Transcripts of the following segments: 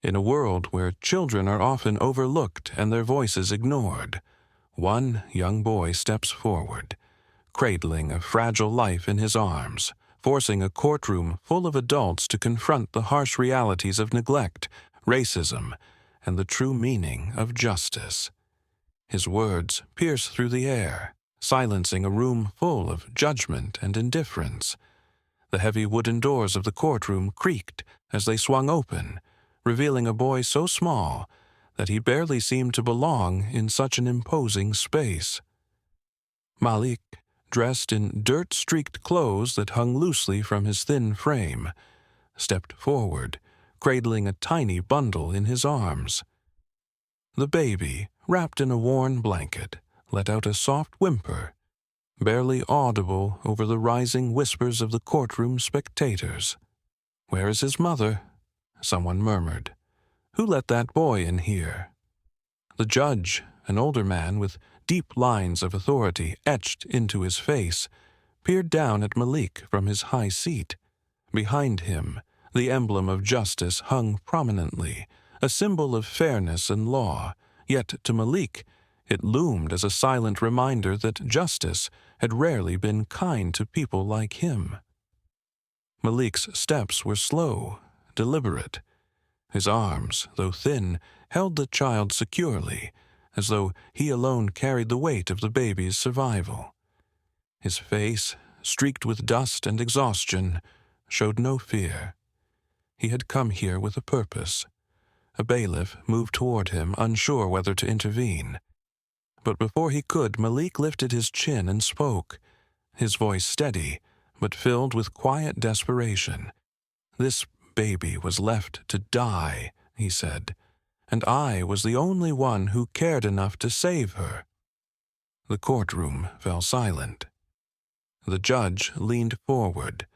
In a world where children are often overlooked and their voices ignored, one young boy steps forward, cradling a fragile life in his arms, forcing a courtroom full of adults to confront the harsh realities of neglect, racism, and the true meaning of justice. His words pierce through the air, silencing a room full of judgment and indifference. The heavy wooden doors of the courtroom creaked as they swung open, revealing a boy so small that he barely seemed to belong in such an imposing space. Malik, dressed in dirt-streaked clothes that hung loosely from his thin frame, stepped forward, cradling a tiny bundle in his arms. The baby, wrapped in a worn blanket, let out a soft whimper, barely audible over the rising whispers of the courtroom spectators. "Where is his mother?" someone murmured. "Who let that boy in here?" The judge, an older man with deep lines of authority etched into his face, peered down at Malik from his high seat. Behind him, the emblem of justice hung prominently, a symbol of fairness and law, yet to Malik it loomed as a silent reminder that justice had rarely been kind to people like him. Malik's steps were slow, deliberate. His arms, though thin, held the child securely, as though he alone carried the weight of the baby's survival. His face, streaked with dust and exhaustion, showed no fear. He had come here with a purpose. A bailiff moved toward him, unsure whether to intervene. But before he could, Malik lifted his chin and spoke, his voice steady, but filled with quiet desperation. "This baby was left to die," he said, "and I was the only one who cared enough to save her." The courtroom fell silent. The judge leaned forward,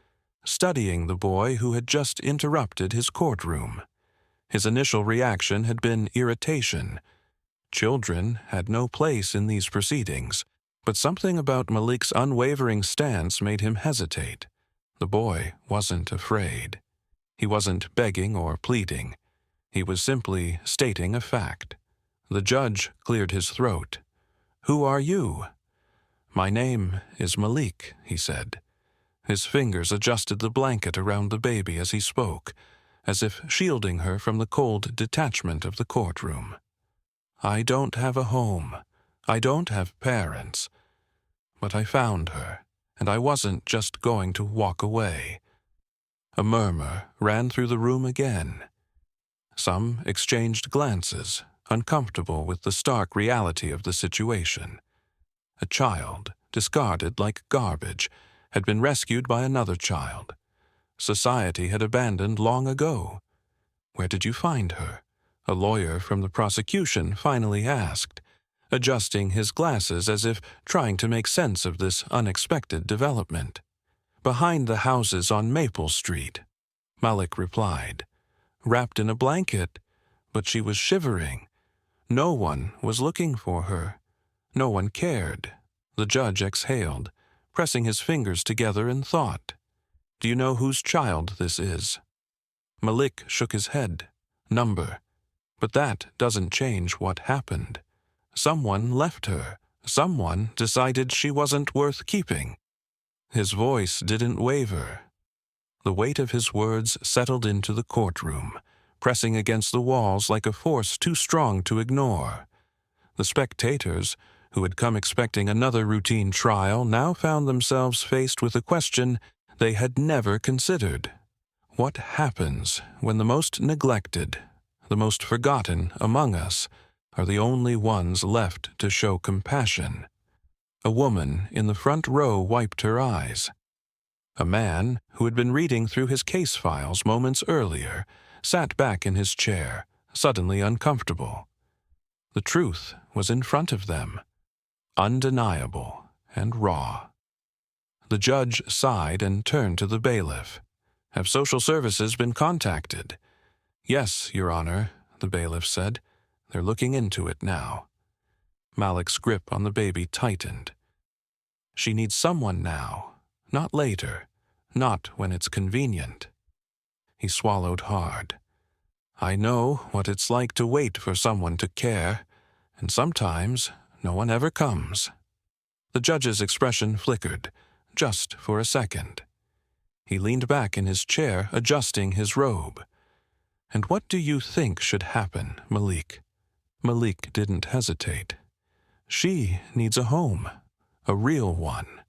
studying the boy who had just interrupted his courtroom. His initial reaction had been irritation. Children had no place in these proceedings, but something about Malik's unwavering stance made him hesitate. The boy wasn't afraid. He wasn't begging or pleading. He was simply stating a fact. The judge cleared his throat. "Who are you?" "My name is Malik," he said. His fingers adjusted the blanket around the baby as he spoke, as if shielding her from the cold detachment of the courtroom. "I don't have a home. I don't have parents. But I found her, and I wasn't just going to walk away." A murmur ran through the room again. Some exchanged glances, uncomfortable with the stark reality of the situation. A child, discarded like garbage, had been rescued by another child. Society had abandoned long ago. "Where did you find her?" a lawyer from the prosecution finally asked, adjusting his glasses as if trying to make sense of this unexpected development. "Behind the houses on Maple Street," Malik replied. "Wrapped in a blanket, but she was shivering. No one was looking for her. No one cared." The judge exhaled, pressing his fingers together in thought. "Do you know whose child this is?" Malik shook his head. "Number. But that doesn't change what happened. Someone left her. Someone decided she wasn't worth keeping." His voice didn't waver. The weight of his words settled into the courtroom, pressing against the walls like a force too strong to ignore. The spectators, who had come expecting another routine trial, now found themselves faced with a question they had never considered. What happens when the most neglected, the most forgotten among us, are the only ones left to show compassion? A woman in the front row wiped her eyes. A man, who had been reading through his case files moments earlier, sat back in his chair, suddenly uncomfortable. The truth was in front of them, undeniable and raw. The judge sighed and turned to the bailiff. "Have social services been contacted?" "Yes, Your Honor," the bailiff said. "They're looking into it now." Malik's grip on the baby tightened. She needs someone now, not later, not when it's convenient. He swallowed hard. I know what it's like to wait for someone to care, and sometimes no one ever comes." The judge's expression flickered, just for a second. He leaned back in his chair, adjusting his robe. "And what do you think should happen, Malik?" Malik didn't hesitate. "She needs a home, a real one,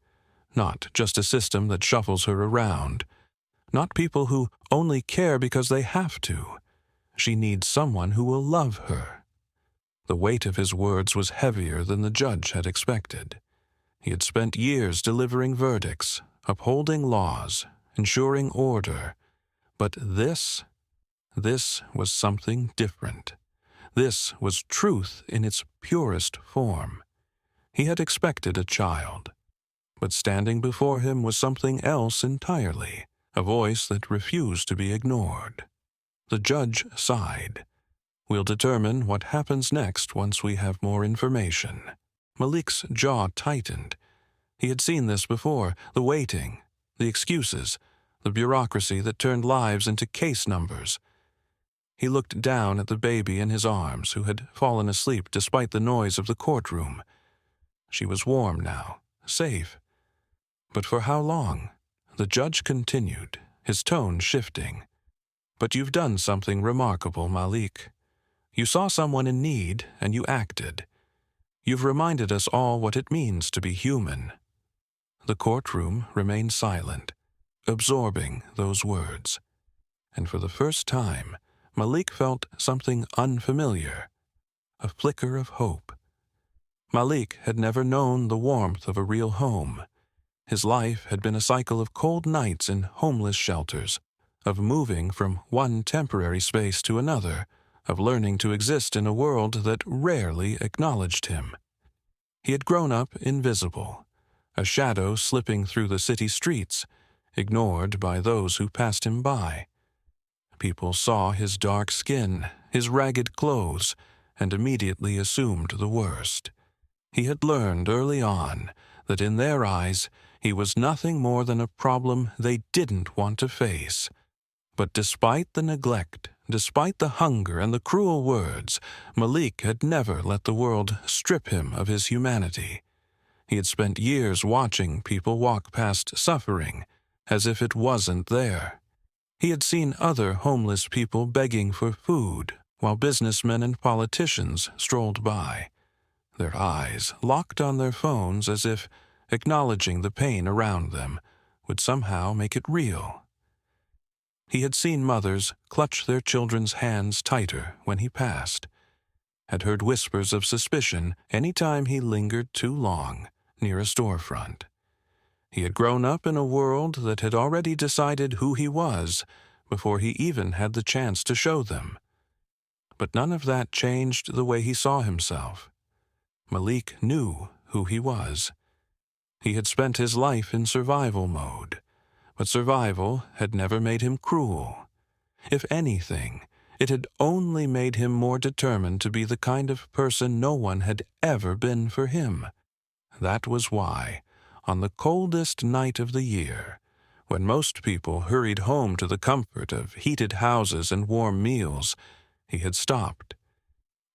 not just a system that shuffles her around, not people who only care because they have to. She needs someone who will love her." The weight of his words was heavier than the judge had expected. He had spent years delivering verdicts, upholding laws, ensuring order. But this was something different. This was truth in its purest form. He had expected a child, but standing before him was something else entirely, a voice that refused to be ignored. The judge sighed. "We'll determine what happens next once we have more information." Malik's jaw tightened. He had seen this before, the waiting, the excuses, the bureaucracy that turned lives into case numbers. He looked down at the baby in his arms, who had fallen asleep despite the noise of the courtroom. She was warm now, safe. But for how long? The judge continued, his tone shifting. "But you've done something remarkable, Malik. You saw someone in need, and you acted. You've reminded us all what it means to be human." The courtroom remained silent, absorbing those words. And for the first time, Malik felt something unfamiliar, a flicker of hope. Malik had never known the warmth of a real home. His life had been a cycle of cold nights in homeless shelters, of moving from one temporary space to another, of learning to exist in a world that rarely acknowledged him. He had grown up invisible, a shadow slipping through the city streets, ignored by those who passed him by. People saw his dark skin, his ragged clothes, and immediately assumed the worst. He had learned early on that in their eyes he was nothing more than a problem they didn't want to face. But despite the neglect, despite the hunger and the cruel words, Malik had never let the world strip him of his humanity. He had spent years watching people walk past suffering, as if it wasn't there. He had seen other homeless people begging for food, while businessmen and politicians strolled by, their eyes locked on their phones as if acknowledging the pain around them would somehow make it real. He had seen mothers clutch their children's hands tighter when he passed, had heard whispers of suspicion any time he lingered too long near a storefront. He had grown up in a world that had already decided who he was before he even had the chance to show them. But none of that changed the way he saw himself. Malik knew who he was. He had spent his life in survival mode, but survival had never made him cruel. If anything, it had only made him more determined to be the kind of person no one had ever been for him. That was why, on the coldest night of the year, when most people hurried home to the comfort of heated houses and warm meals, he had stopped.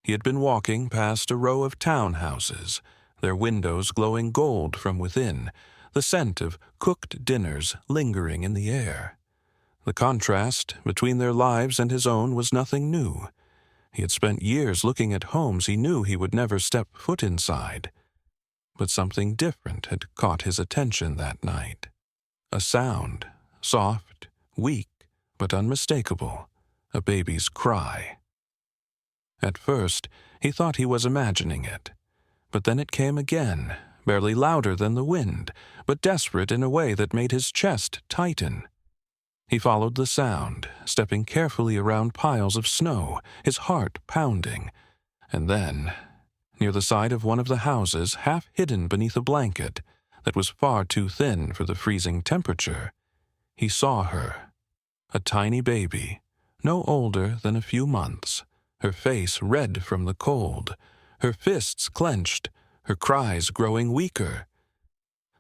He had been walking past a row of townhouses, their windows glowing gold from within, the scent of cooked dinners lingering in the air. The contrast between their lives and his own was nothing new. He had spent years looking at homes he knew he would never step foot inside. But something different had caught his attention that night. A sound, soft, weak, but unmistakable, a baby's cry. At first, he thought he was imagining it, but then it came again, barely louder than the wind, but desperate in a way that made his chest tighten. He followed the sound, stepping carefully around piles of snow, his heart pounding, and then, near the side of one of the houses, half hidden beneath a blanket that was far too thin for the freezing temperature, he saw her, a tiny baby, no older than a few months, her face red from the cold, her fists clenched, her cries growing weaker.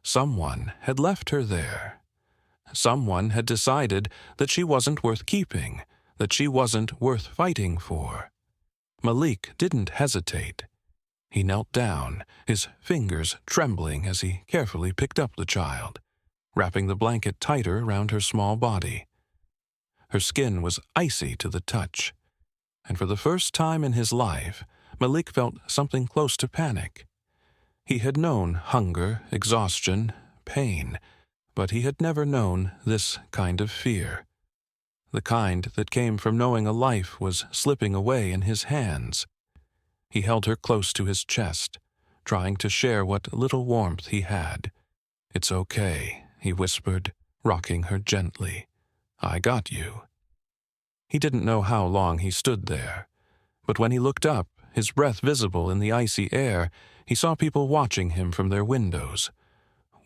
Someone had left her there. Someone had decided that she wasn't worth keeping, that she wasn't worth fighting for. Malik didn't hesitate. He knelt down, his fingers trembling as he carefully picked up the child, wrapping the blanket tighter around her small body. Her skin was icy to the touch, and for the first time in his life, Malik felt something close to panic. He had known hunger, exhaustion, pain, but he had never known this kind of fear. The kind that came from knowing a life was slipping away in his hands. He held her close to his chest, trying to share what little warmth he had. "It's okay," he whispered, rocking her gently. "I got you." He didn't know how long he stood there, but when he looked up, his breath visible in the icy air, he saw people watching him from their windows.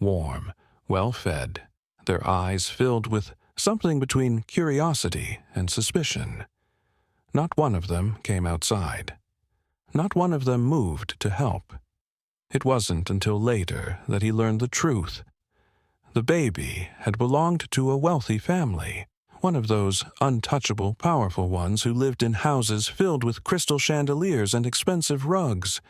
Warm, well-fed, their eyes filled with something between curiosity and suspicion. Not one of them came outside. Not one of them moved to help. It wasn't until later that he learned the truth. The baby had belonged to a wealthy family, one of those untouchable, powerful ones who lived in houses filled with crystal chandeliers and expensive rugs.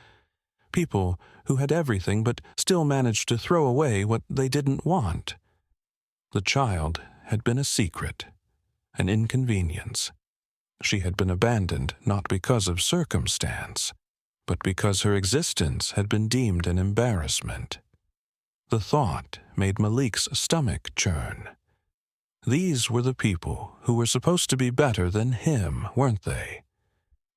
People who had everything but still managed to throw away what they didn't want. The child had been a secret, an inconvenience. She had been abandoned not because of circumstance, but because her existence had been deemed an embarrassment. The thought made Malik's stomach churn. These were the people who were supposed to be better than him, weren't they?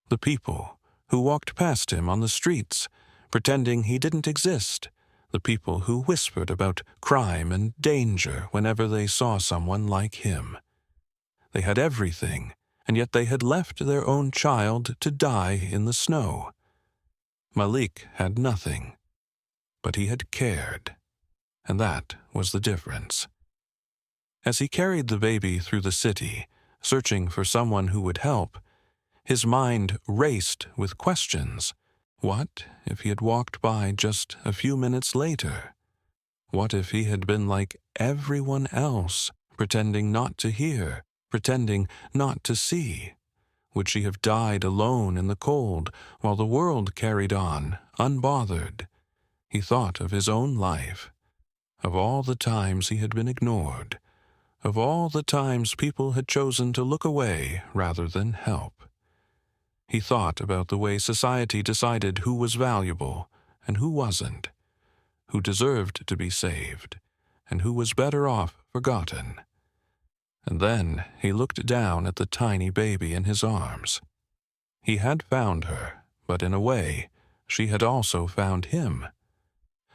The people who walked past him on the streets, pretending he didn't exist. The people who whispered about crime and danger whenever they saw someone like him. They had everything, and yet they had left their own child to die in the snow. Malik had nothing, but he had cared, and that was the difference. As he carried the baby through the city, searching for someone who would help, his mind raced with questions. What if he had walked by just a few minutes later? What if he had been like everyone else, pretending not to hear, pretending not to see? Would she have died alone in the cold while the world carried on, unbothered? He thought of his own life, of all the times he had been ignored, of all the times people had chosen to look away rather than help. He thought about the way society decided who was valuable and who wasn't, who deserved to be saved, and who was better off forgotten. And then he looked down at the tiny baby in his arms. He had found her, but in a way, she had also found him.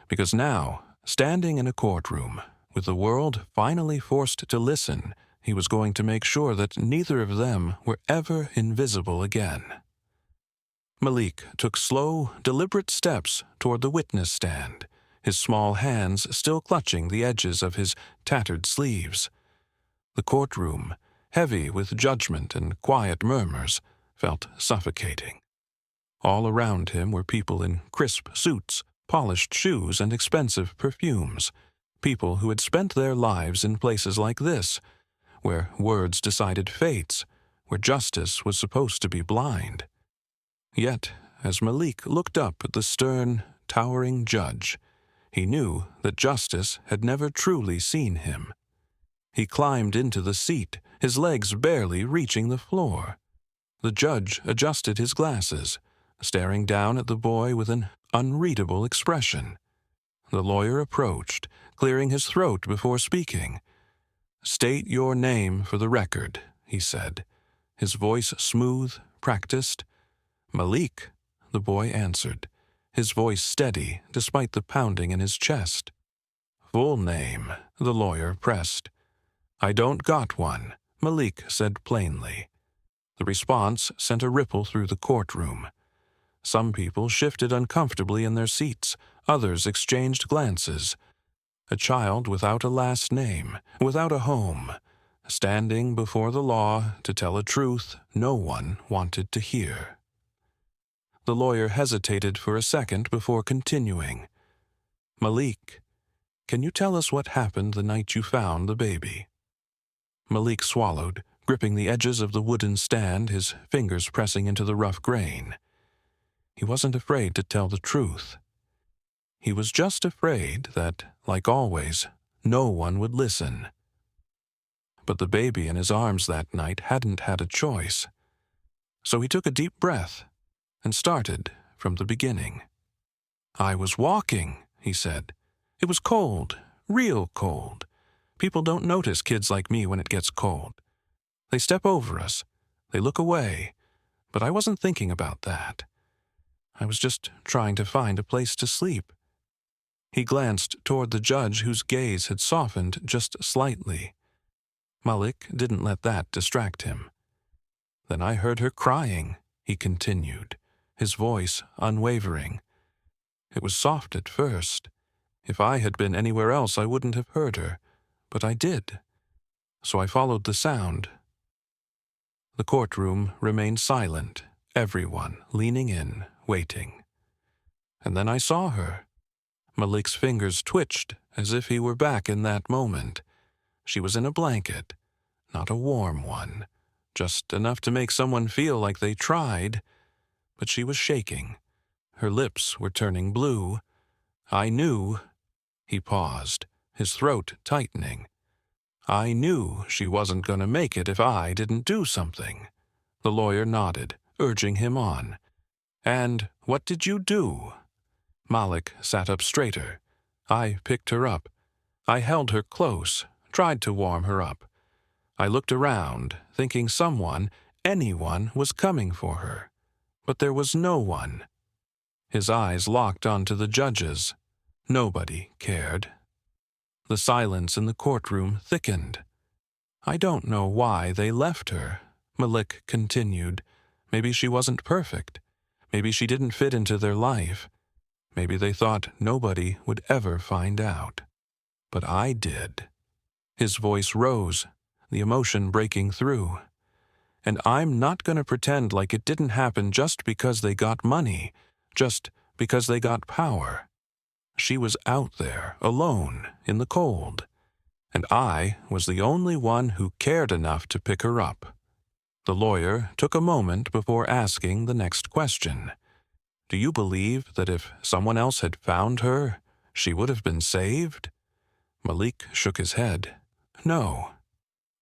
Because now, standing in a courtroom, with the world finally forced to listen, he was going to make sure that neither of them were ever invisible again. Malik took slow, deliberate steps toward the witness stand, his small hands still clutching the edges of his tattered sleeves. The courtroom, heavy with judgment and quiet murmurs, felt suffocating. All around him were people in crisp suits, polished shoes, and expensive perfumes. People who had spent their lives in places like this, where words decided fates, where justice was supposed to be blind. Yet, as Malik looked up at the stern, towering judge, he knew that justice had never truly seen him. He climbed into the seat, his legs barely reaching the floor. The judge adjusted his glasses, staring down at the boy with an unreadable expression. The lawyer approached, clearing his throat before speaking. "State your name for the record," he said, his voice smooth, practiced. "Malik," the boy answered, his voice steady despite the pounding in his chest. "Full name," the lawyer pressed. "I don't got one," Malik said plainly. The response sent a ripple through the courtroom. Some people shifted uncomfortably in their seats, others exchanged glances. A child without a last name, without a home, standing before the law to tell a truth no one wanted to hear. The lawyer hesitated for a second before continuing. "Malik, can you tell us what happened the night you found the baby?" Malik swallowed, gripping the edges of the wooden stand, his fingers pressing into the rough grain. He wasn't afraid to tell the truth. He was just afraid that, like always, no one would listen. But the baby in his arms that night hadn't had a choice. So he took a deep breath and started from the beginning. "I was walking," he said. "It was cold, real cold. People don't notice kids like me when it gets cold. They step over us. They look away. But I wasn't thinking about that. I was just trying to find a place to sleep." He glanced toward the judge, whose gaze had softened just slightly. Malik didn't let that distract him. "Then I heard her crying," he continued, his voice unwavering. "It was soft at first. If I had been anywhere else, I wouldn't have heard her, but I did. So I followed the sound." The courtroom remained silent, everyone leaning in, waiting. And then I saw her. Malik's fingers twitched as if he were back in that moment. She was in a blanket, not a warm one, just enough to make someone feel like they tried. But she was shaking. Her lips were turning blue. I knew. He paused, his throat tightening. I knew she wasn't going to make it if I didn't do something. The lawyer nodded, urging him on. "And what did you do?" Malik sat up straighter. I picked her up. I held her close, tried to warm her up. I looked around, thinking someone, anyone, was coming for her. But there was no one. His eyes locked onto the judge's. Nobody cared. The silence in the courtroom thickened. "I don't know why they left her," Malik continued. "Maybe she wasn't perfect. Maybe she didn't fit into their life. Maybe they thought nobody would ever find out. But I did." His voice rose, the emotion breaking through. "And I'm not going to pretend like it didn't happen just because they got money, just because they got power. She was out there, alone, in the cold. And I was the only one who cared enough to pick her up." The lawyer took a moment before asking the next question. "Do you believe that if someone else had found her, she would have been saved?" Malik shook his head. "No."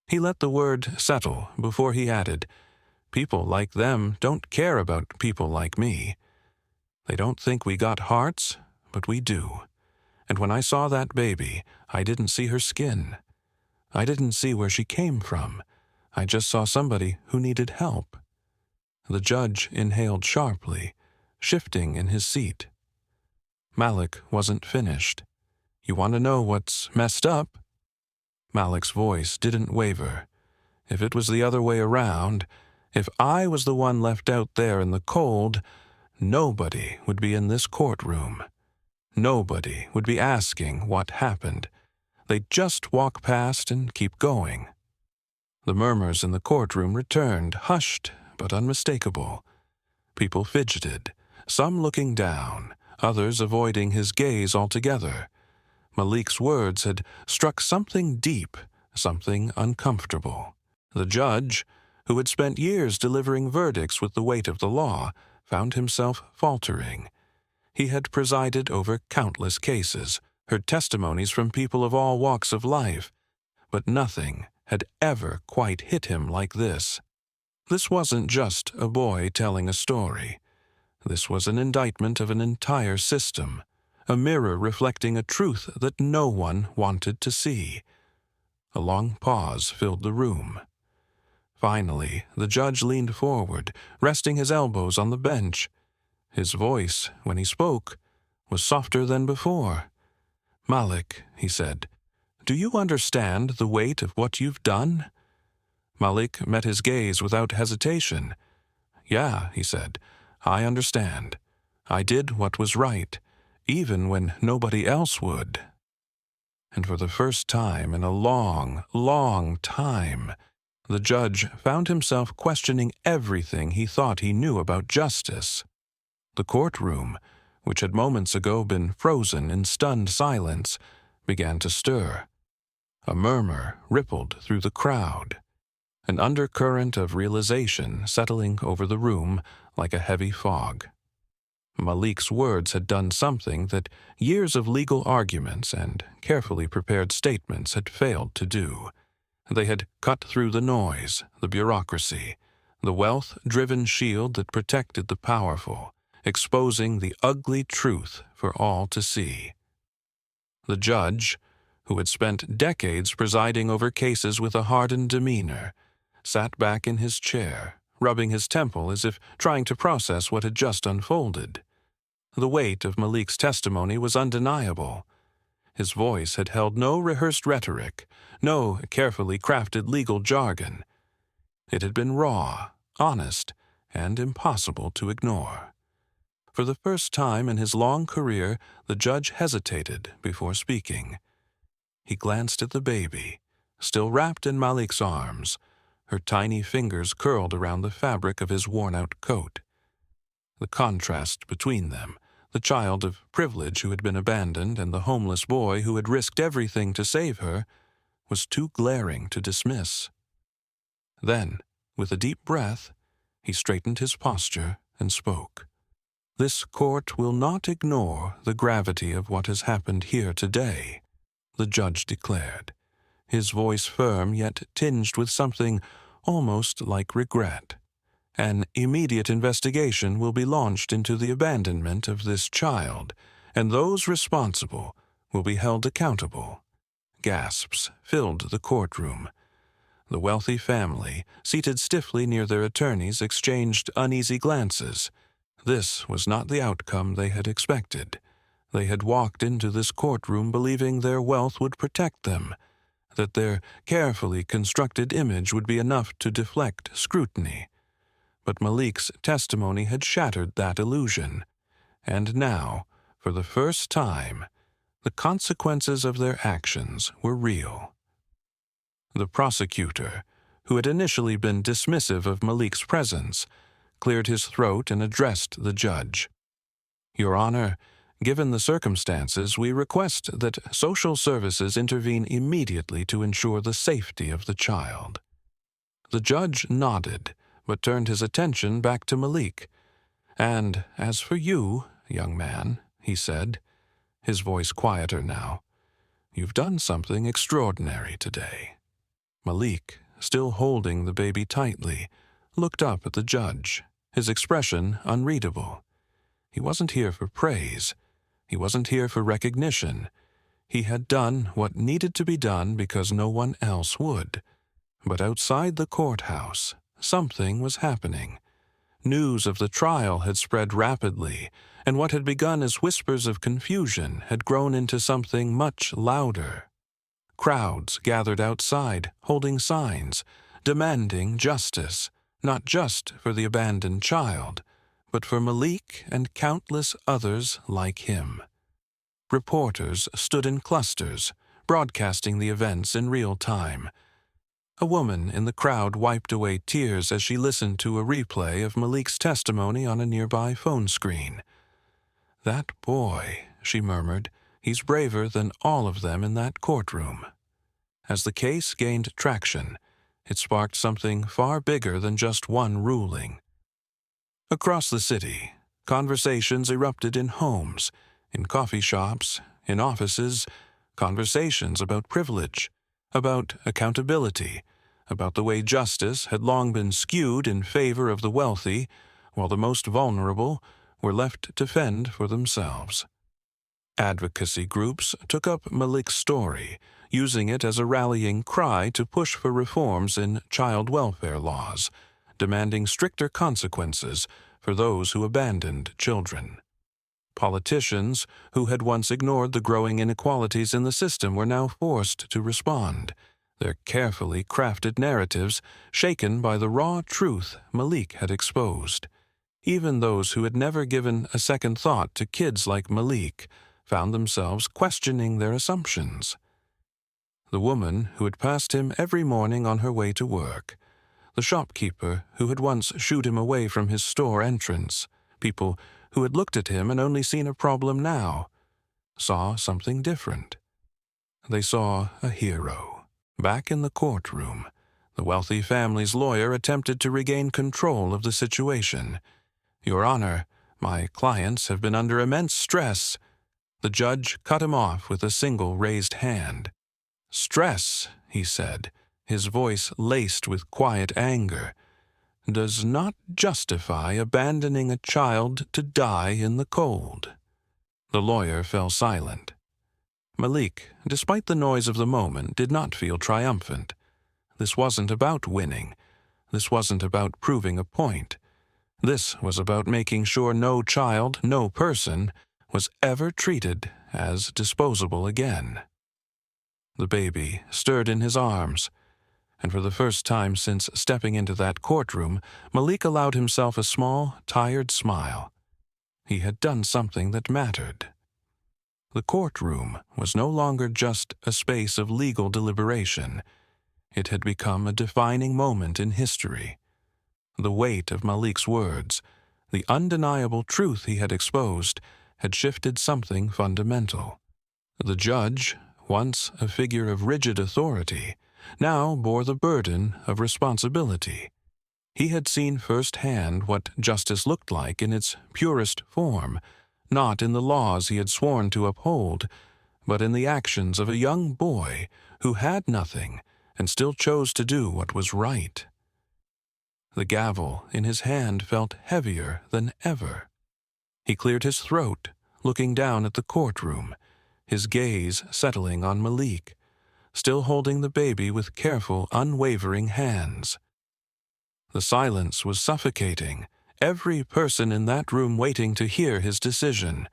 He let the word settle before he added, "People like them don't care about people like me. They don't think we got hearts, but we do. And when I saw that baby, I didn't see her skin. I didn't see where she came from. I just saw somebody who needed help." The judge inhaled sharply, shifting in his seat. Malik wasn't finished. "You want to know what's messed up?" Malik's voice didn't waver. "If it was the other way around, if I was the one left out there in the cold, nobody would be in this courtroom. Nobody would be asking what happened. They'd just walk past and keep going." The murmurs in the courtroom returned, hushed but unmistakable. People fidgeted, some looking down, others avoiding his gaze altogether. Malik's words had struck something deep, something uncomfortable. The judge, who had spent years delivering verdicts with the weight of the law, found himself faltering. He had presided over countless cases, heard testimonies from people of all walks of life, but nothing had ever quite hit him like this. This wasn't just a boy telling a story. This was an indictment of an entire system, a mirror reflecting a truth that no one wanted to see. A long pause filled the room. Finally, the judge leaned forward, resting his elbows on the bench. His voice, when he spoke, was softer than before. "Malik," he said, "do you understand the weight of what you've done?" Malik met his gaze without hesitation. "Yeah," he said, "I understand. I did what was right, even when nobody else would." And for the first time in a long, long time, the judge found himself questioning everything he thought he knew about justice. The courtroom, which had moments ago been frozen in stunned silence, began to stir. A murmur rippled through the crowd. an undercurrent of realization settling over the room like a heavy fog. Malik's words had done something that years of legal arguments and carefully prepared statements had failed to do. They had cut through the noise, the bureaucracy, the wealth-driven shield that protected the powerful, exposing the ugly truth for all to see. The judge, who had spent decades presiding over cases with a hardened demeanor, sat back in his chair, rubbing his temple as if trying to process what had just unfolded. The weight of Malik's testimony was undeniable. His voice had held no rehearsed rhetoric, no carefully crafted legal jargon. It had been raw, honest, and impossible to ignore. For the first time in his long career, the judge hesitated before speaking. He glanced at the baby, still wrapped in Malik's arms, her tiny fingers curled around the fabric of his worn-out coat. The contrast between them, the child of privilege who had been abandoned and the homeless boy who had risked everything to save her, was too glaring to dismiss. Then, with a deep breath, he straightened his posture and spoke. "This court will not ignore the gravity of what has happened here today," the judge declared, his voice firm yet tinged with something almost like regret. "An immediate investigation will be launched into the abandonment of this child, and those responsible will be held accountable." Gasps filled the courtroom. The wealthy family, seated stiffly near their attorneys, exchanged uneasy glances. This was not the outcome they had expected. They had walked into this courtroom believing their wealth would protect them, that their carefully constructed image would be enough to deflect scrutiny. But Malik's testimony had shattered that illusion, and now, for the first time, the consequences of their actions were real. The prosecutor, who had initially been dismissive of Malik's presence, cleared his throat and addressed the judge. "Your Honor, given the circumstances, we request that social services intervene immediately to ensure the safety of the child." The judge nodded, but turned his attention back to Malik. "And as for you, young man," he said, his voice quieter now, "you've done something extraordinary today." Malik, still holding the baby tightly, looked up at the judge, his expression unreadable. He wasn't here for praise. He wasn't here for recognition. He had done what needed to be done because no one else would. But outside the courthouse, something was happening. News of the trial had spread rapidly, and what had begun as whispers of confusion had grown into something much louder. Crowds gathered outside, holding signs, demanding justice, not just for the abandoned child, but for Malik and countless others like him. Reporters stood in clusters, broadcasting the events in real time. A woman in the crowd wiped away tears as she listened to a replay of Malik's testimony on a nearby phone screen. "That boy," she murmured, "he's braver than all of them in that courtroom." As the case gained traction, it sparked something far bigger than just one ruling. Across the city, conversations erupted in homes, in coffee shops, in offices, conversations about privilege, about accountability, about the way justice had long been skewed in favor of the wealthy, while the most vulnerable were left to fend for themselves. Advocacy groups took up Malik's story, using it as a rallying cry to push for reforms in child welfare laws, demanding stricter consequences for those who abandoned children. Politicians who had once ignored the growing inequalities in the system were now forced to respond, their carefully crafted narratives shaken by the raw truth Malik had exposed. Even those who had never given a second thought to kids like Malik found themselves questioning their assumptions. The woman who had passed him every morning on her way to work, the shopkeeper who had once shooed him away from his store entrance, people who had looked at him and only seen a problem now, saw something different. They saw a hero, back in the courtroom, The wealthy family's lawyer attempted to regain control of the situation. "Your Honor, my clients have been under immense stress." The judge cut him off with a single raised hand. "Stress," he said, his voice laced with quiet anger, "does not justify abandoning a child to die in the cold." The lawyer fell silent. Malik, despite the noise of the moment, did not feel triumphant. This wasn't about winning. This wasn't about proving a point. This was about making sure no child, no person, was ever treated as disposable again. The baby stirred in his arms, and for the first time since stepping into that courtroom, Malik allowed himself a small, tired smile. He had done something that mattered. The courtroom was no longer just a space of legal deliberation. It had become a defining moment in history. The weight of Malik's words, the undeniable truth he had exposed, had shifted something fundamental. The judge, once a figure of rigid authority, now bore the burden of responsibility. He had seen firsthand what justice looked like in its purest form, not in the laws he had sworn to uphold, but in the actions of a young boy who had nothing and still chose to do what was right. The gavel in his hand felt heavier than ever. He cleared his throat, looking down at the courtroom, his gaze settling on Malik, still holding the baby with careful, unwavering hands. The silence was suffocating, every person in that room waiting to hear his decision.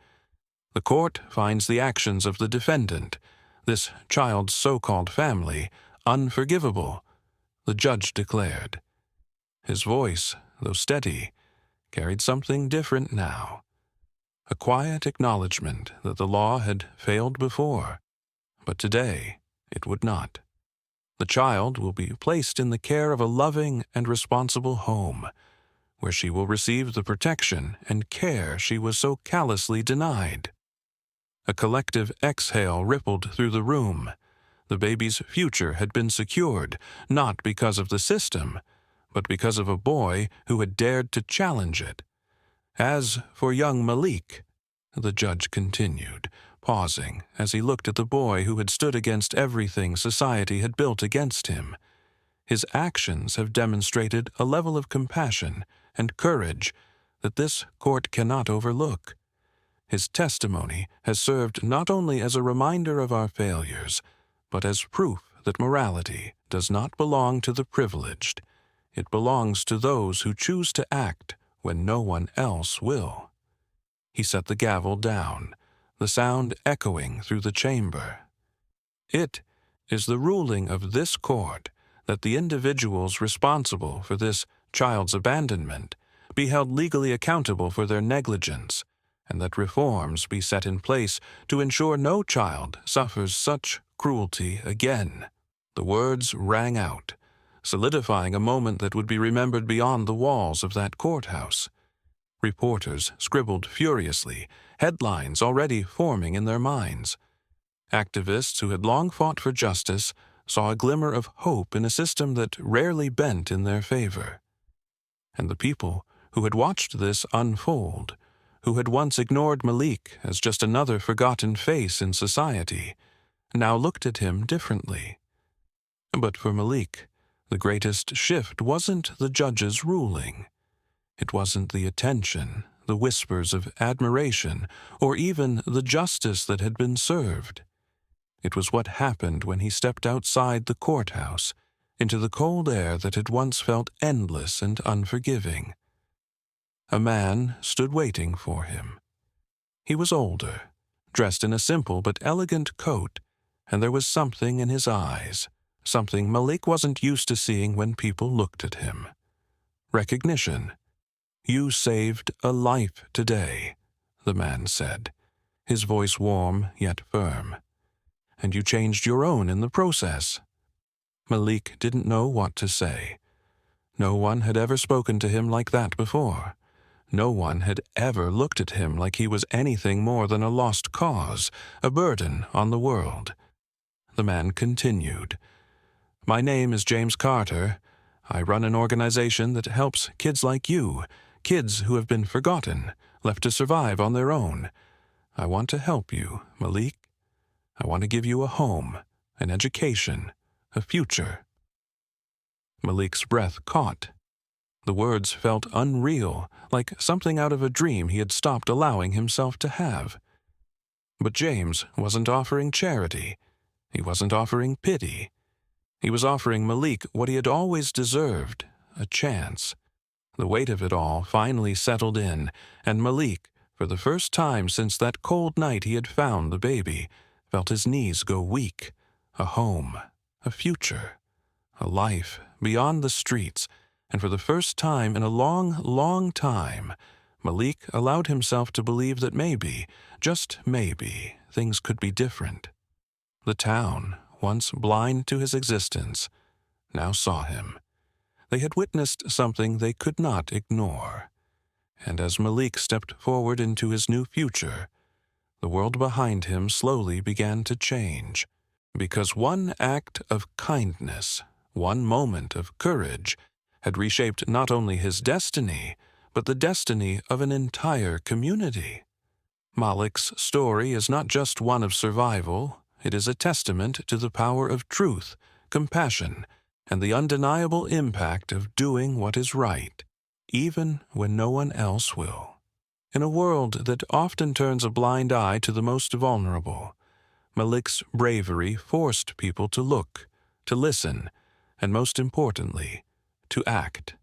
The court finds the actions of the defendant, this child's so-called family, unforgivable, the judge declared. His voice, though steady, carried something different now. A quiet acknowledgement that the law had failed before, but today it would not. The child will be placed in the care of a loving and responsible home, where she will receive the protection and care she was so callously denied. A collective exhale rippled through the room. The baby's future had been secured, not because of the system, but because of a boy who had dared to challenge it. As for young Malik, the judge continued, pausing as he looked at the boy who had stood against everything society had built against him, his actions have demonstrated a level of compassion and courage that this court cannot overlook. His testimony has served not only as a reminder of our failures, but as proof that morality does not belong to the privileged. It belongs to those who choose to act when no one else will. He set the gavel down, the sound echoing through the chamber. It is the ruling of this court that the individuals responsible for this child's abandonment be held legally accountable for their negligence, and that reforms be set in place to ensure no child suffers such cruelty again. The words rang out, solidifying a moment that would be remembered beyond the walls of that courthouse. Reporters scribbled furiously, headlines already forming in their minds. Activists who had long fought for justice saw a glimmer of hope in a system that rarely bent in their favor. And the people who had watched this unfold, who had once ignored Malik as just another forgotten face in society, now looked at him differently. But for Malik, the greatest shift wasn't the judge's ruling. It wasn't the attention, the whispers of admiration, or even the justice that had been served. It was what happened when he stepped outside the courthouse, into the cold air that had once felt endless and unforgiving. A man stood waiting for him. He was older, dressed in a simple but elegant coat, and there was something in his eyes, something Malik wasn't used to seeing when people looked at him. Recognition. "You saved a life today," the man said, his voice warm yet firm. "And you changed your own in the process." Malik didn't know what to say. No one had ever spoken to him like that before. No one had ever looked at him like he was anything more than a lost cause, a burden on the world. The man continued, My name is James Carter. I run an organization that helps kids like you, kids who have been forgotten, left to survive on their own. I want to help you, Malik. I want to give you a home, an education, a future." Malik's breath caught. The words felt unreal, like something out of a dream he had stopped allowing himself to have. But James wasn't offering charity. He wasn't offering pity. He was offering Malik what he had always deserved, a chance. The weight of it all finally settled in, and Malik, for the first time since that cold night he had found the baby, felt his knees go weak. A home, a future, a life beyond the streets, and for the first time in a long, long time, Malik allowed himself to believe that maybe, just maybe, things could be different. The town, once blind to his existence, now saw him. They had witnessed something they could not ignore. And as Malik stepped forward into his new future, the world behind him slowly began to change. Because one act of kindness, one moment of courage, had reshaped not only his destiny, but the destiny of an entire community. Malik's story is not just one of survival, it is a testament to the power of truth, compassion, and the undeniable impact of doing what is right, even when no one else will. In a world that often turns a blind eye to the most vulnerable, Malik's bravery forced people to look, to listen, and most importantly, to act.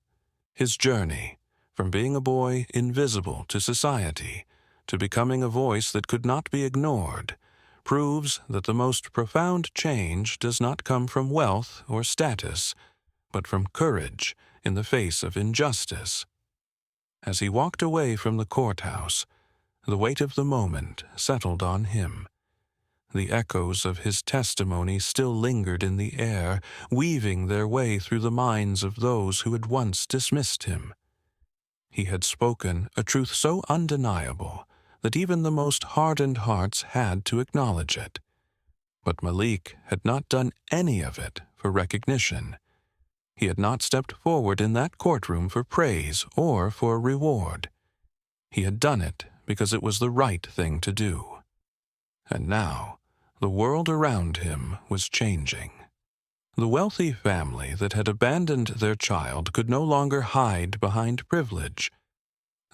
His journey, from being a boy invisible to society, to becoming a voice that could not be ignored, proves that the most profound change does not come from wealth or status, but from courage in the face of injustice. As he walked away from the courthouse, the weight of the moment settled on him. The echoes of his testimony still lingered in the air, weaving their way through the minds of those who had once dismissed him. He had spoken a truth so undeniable that even the most hardened hearts had to acknowledge it. But Malik had not done any of it for recognition. He had not stepped forward in that courtroom for praise or for reward. He had done it because it was the right thing to do. And now, the world around him was changing. The wealthy family that had abandoned their child could no longer hide behind privilege.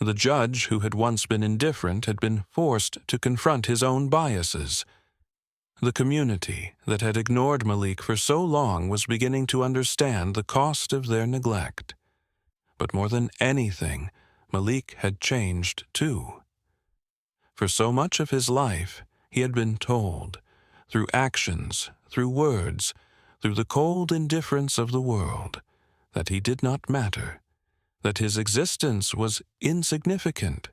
The judge who had once been indifferent had been forced to confront his own biases. The community that had ignored Malik for so long was beginning to understand the cost of their neglect. But more than anything, Malik had changed too. For so much of his life, he had been told, through actions, through words, through the cold indifference of the world, that he did not matter, that his existence was insignificant,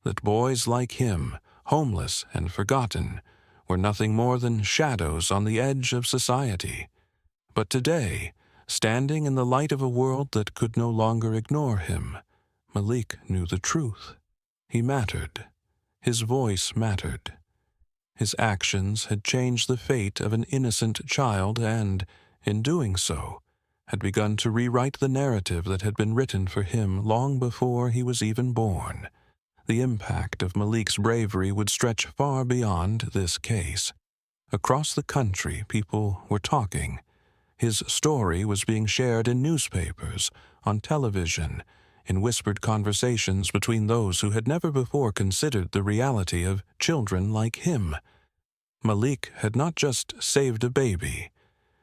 that boys like him, homeless and forgotten, were nothing more than shadows on the edge of society. But today, standing in the light of a world that could no longer ignore him, Malik knew the truth. He mattered. His voice mattered. His actions had changed the fate of an innocent child and, in doing so, had begun to rewrite the narrative that had been written for him long before he was even born. The impact of Malik's bravery would stretch far beyond this case. Across the country, people were talking. His story was being shared in newspapers, on television, in whispered conversations between those who had never before considered the reality of children like him. Malik had not just saved a baby.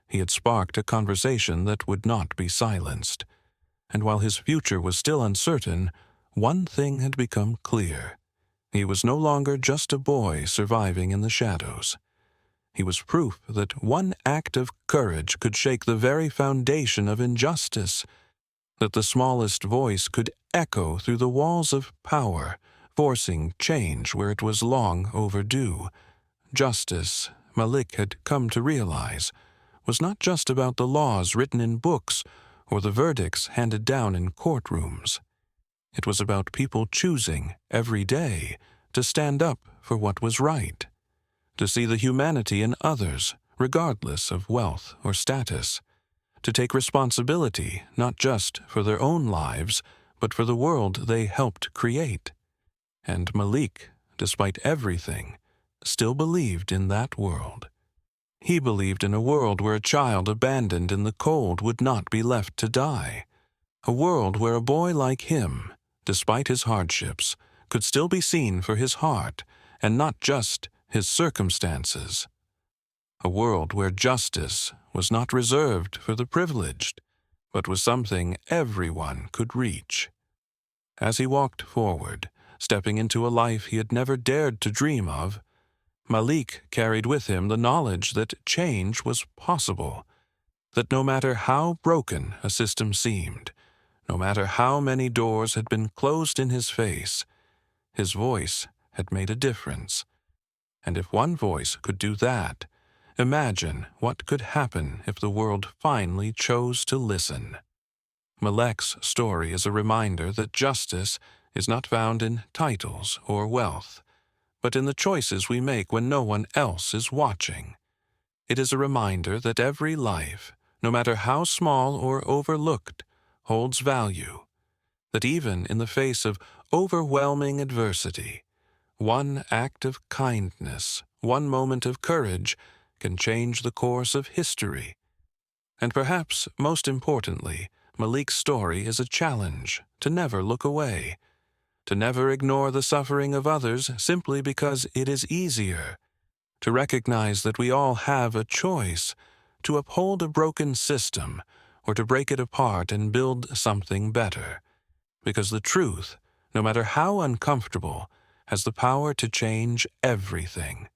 He had sparked a conversation that would not be silenced. And while his future was still uncertain, one thing had become clear. He was no longer just a boy surviving in the shadows. He was proof that one act of courage could shake the very foundation of injustice, that the smallest voice could echo through the walls of power, forcing change where it was long overdue. Justice, Malik had come to realize, was not just about the laws written in books or the verdicts handed down in courtrooms. It was about people choosing, every day, to stand up for what was right, to see the humanity in others, regardless of wealth or status, to take responsibility not just for their own lives, but for the world they helped create. And Malik, despite everything, still believed in that world. He believed in a world where a child abandoned in the cold would not be left to die. A world where a boy like him, despite his hardships, could still be seen for his heart and not just his circumstances. A world where justice was not reserved for the privileged, but was something everyone could reach. As he walked forward, stepping into a life he had never dared to dream of, Malik carried with him the knowledge that change was possible, that no matter how broken a system seemed, no matter how many doors had been closed in his face, his voice had made a difference. And if one voice could do that, imagine what could happen if the world finally chose to listen. Malik's story is a reminder that justice is not found in titles or wealth, but in the choices we make when no one else is watching. It is a reminder that every life, no matter how small or overlooked, holds value, that even in the face of overwhelming adversity, one act of kindness, one moment of courage can change the course of history. And perhaps most importantly, Malik's story is a challenge to never look away, to never ignore the suffering of others simply because it is easier, to recognize that we all have a choice to uphold a broken system or to break it apart and build something better, because the truth, no matter how uncomfortable, has the power to change everything.